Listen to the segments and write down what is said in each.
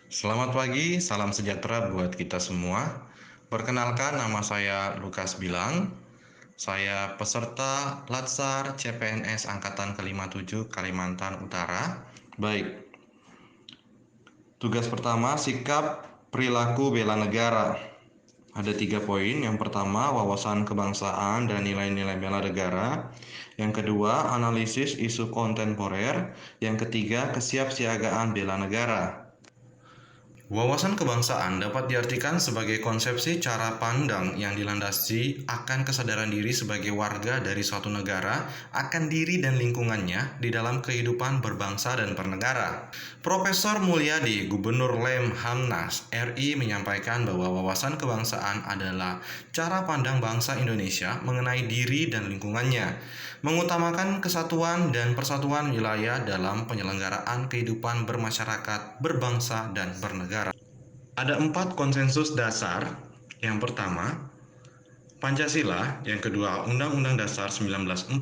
Selamat pagi, salam sejahtera buat kita semua. Perkenalkan, nama saya Lukas Bilang. Saya peserta Latsar CPNS Angkatan ke-57 Kalimantan Utara. Baik, tugas pertama, sikap perilaku bela negara. Ada 3 poin. Yang pertama, wawasan kebangsaan dan nilai-nilai bela negara. Yang kedua, analisis isu kontemporer. Yang ketiga, kesiapsiagaan bela negara. Wawasan kebangsaan dapat diartikan sebagai konsepsi cara pandang yang dilandasi akan kesadaran diri sebagai warga dari suatu negara akan diri dan lingkungannya di dalam kehidupan berbangsa dan bernegara. Profesor Mulyadi, Gubernur Lemhanas RI menyampaikan bahwa wawasan kebangsaan adalah cara pandang bangsa Indonesia mengenai diri dan lingkungannya, mengutamakan kesatuan dan persatuan wilayah dalam penyelenggaraan kehidupan bermasyarakat, berbangsa, dan bernegara. Ada 4 konsensus dasar. Yang pertama, Pancasila. Yang kedua, Undang-Undang Dasar 1945.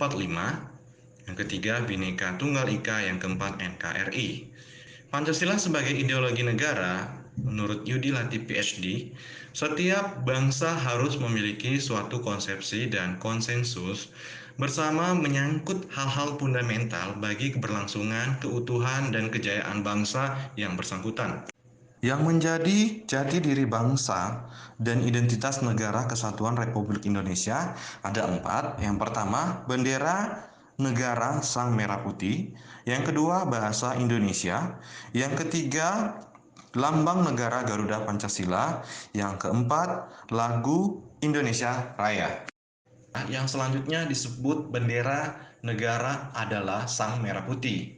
Yang ketiga, Bhinneka Tunggal Ika. Yang keempat, NKRI. Pancasila sebagai ideologi negara, menurut Yudi Latif PhD, setiap bangsa harus memiliki suatu konsepsi dan konsensus bersama menyangkut hal-hal fundamental bagi keberlangsungan, keutuhan, dan kejayaan bangsa yang bersangkutan. Yang menjadi jati diri bangsa dan identitas negara kesatuan Republik Indonesia ada 4. Yang pertama, bendera negara sang merah putih. Yang kedua, bahasa Indonesia. Yang ketiga, lambang negara Garuda Pancasila. Yang keempat, lagu Indonesia Raya. Yang selanjutnya disebut bendera negara adalah sang merah putih.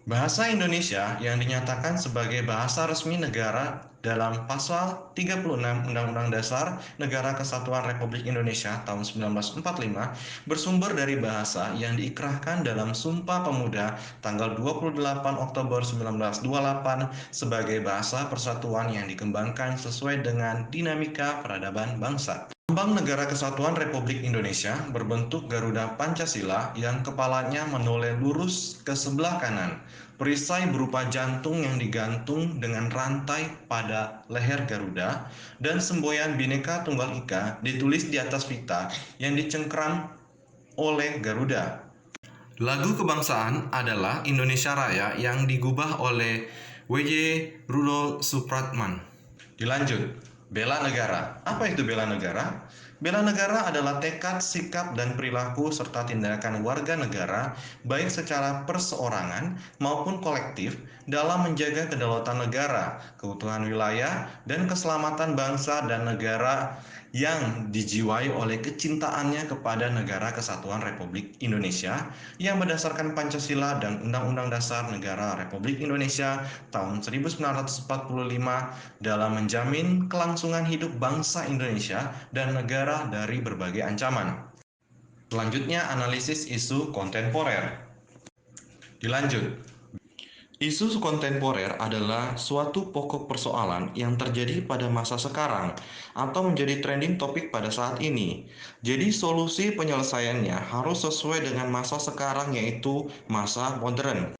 Bahasa Indonesia yang dinyatakan sebagai bahasa resmi negara dalam pasal 36 Undang-Undang Dasar Negara Kesatuan Republik Indonesia tahun 1945 bersumber dari bahasa yang diikrarkan dalam Sumpah Pemuda tanggal 28 Oktober 1928 sebagai bahasa persatuan yang dikembangkan sesuai dengan dinamika peradaban bangsa. Lambang Negara Kesatuan Republik Indonesia berbentuk Garuda Pancasila yang kepalanya menoleh lurus ke sebelah kanan. Perisai berupa jantung yang digantung dengan rantai pada leher Garuda dan semboyan Bhinneka Tunggal Ika ditulis di atas pita yang dicengkram oleh Garuda. Lagu kebangsaan adalah Indonesia Raya yang digubah oleh W.J. Rudolf Supratman. Dilanjut, bela negara. Apa itu bela negara? Bela negara adalah tekad, sikap, dan perilaku serta tindakan warga negara, baik secara perseorangan maupun kolektif, dalam menjaga kedaulatan negara, keutuhan wilayah, dan keselamatan bangsa dan negara yang dijiwai oleh kecintaannya kepada Negara Kesatuan Republik Indonesia yang berdasarkan Pancasila dan Undang-Undang Dasar Negara Republik Indonesia tahun 1945 dalam menjamin kelangsungan hidup bangsa Indonesia dan negara dari berbagai ancaman. Selanjutnya, analisis isu kontemporer. Dilanjut, isu kontemporer adalah suatu pokok persoalan yang terjadi pada masa sekarang atau menjadi trending topik pada saat ini. Jadi solusi penyelesaiannya harus sesuai dengan masa sekarang, yaitu masa modern.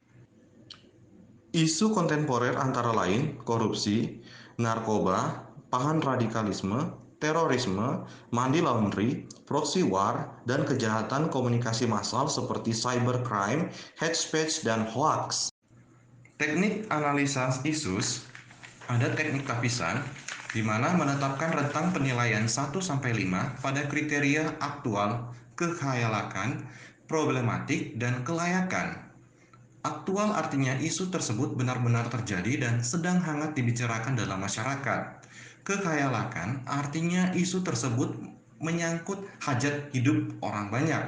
Isu kontemporer antara lain korupsi, narkoba, paham radikalisme, terorisme, money laundry, proxy war, dan kejahatan komunikasi massal seperti cybercrime, hate speech, dan hoax. Teknik analisa isus, ada teknik tapisan di mana menetapkan rentang penilaian 1-5 pada kriteria aktual, kekhayalakan, problematik, dan kelayakan. Aktual artinya isu tersebut benar-benar terjadi dan sedang hangat dibicarakan dalam masyarakat. Kekhayalakan artinya isu tersebut menyangkut hajat hidup orang banyak.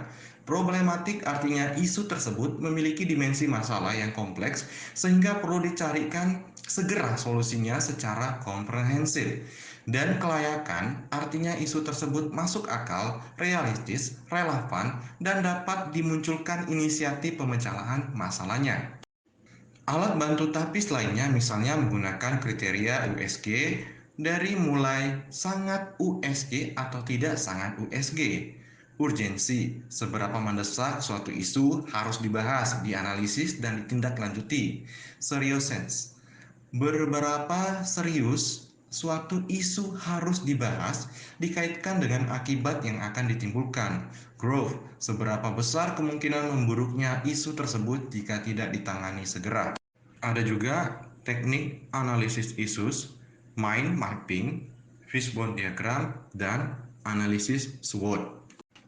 Problematik artinya isu tersebut memiliki dimensi masalah yang kompleks sehingga perlu dicarikan segera solusinya secara komprehensif. Dan kelayakan artinya isu tersebut masuk akal, realistis, relevan, dan dapat dimunculkan inisiatif pemecahan masalahnya. Alat bantu tapis lainnya misalnya menggunakan kriteria USG dari mulai sangat USG atau tidak sangat USG. Urgensi, seberapa mendesak suatu isu harus dibahas, dianalisis, dan ditindaklanjuti. Seriousness, Beberapa serius suatu isu harus dibahas dikaitkan dengan akibat yang akan ditimbulkan. Growth, seberapa besar kemungkinan memburuknya isu tersebut jika tidak ditangani segera. Ada juga teknik analisis isu, mind mapping, fishbone diagram, dan analisis SWOT.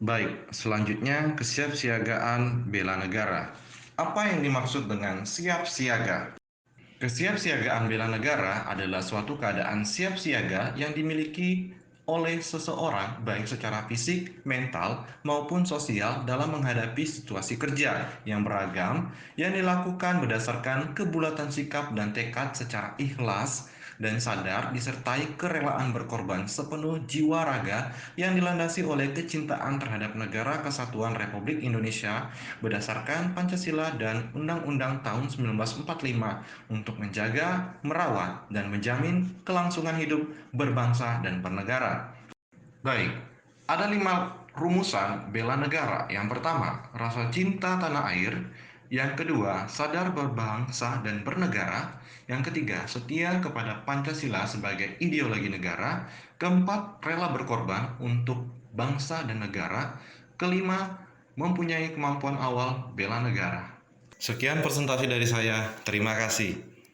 Baik, selanjutnya kesiapsiagaan bela negara. Apa yang dimaksud dengan siap siaga? Kesiapsiagaan bela negara adalah suatu keadaan siap siaga yang dimiliki oleh seseorang baik secara fisik, mental, maupun sosial dalam menghadapi situasi kerja yang beragam yang dilakukan berdasarkan kebulatan sikap dan tekad secara ikhlas dan sadar disertai kerelaan berkorban sepenuh jiwa raga yang dilandasi oleh kecintaan terhadap negara kesatuan Republik Indonesia berdasarkan Pancasila dan Undang-Undang tahun 1945 untuk menjaga, merawat, dan menjamin kelangsungan hidup berbangsa dan bernegara. Baik, ada 5 rumusan bela negara. Yang pertama, rasa cinta tanah air. Yang kedua, sadar berbangsa dan bernegara. Yang ketiga, setia kepada Pancasila sebagai ideologi negara. Keempat, rela berkorban untuk bangsa dan negara. Kelima, mempunyai kemampuan awal bela negara. Sekian presentasi dari saya. Terima kasih.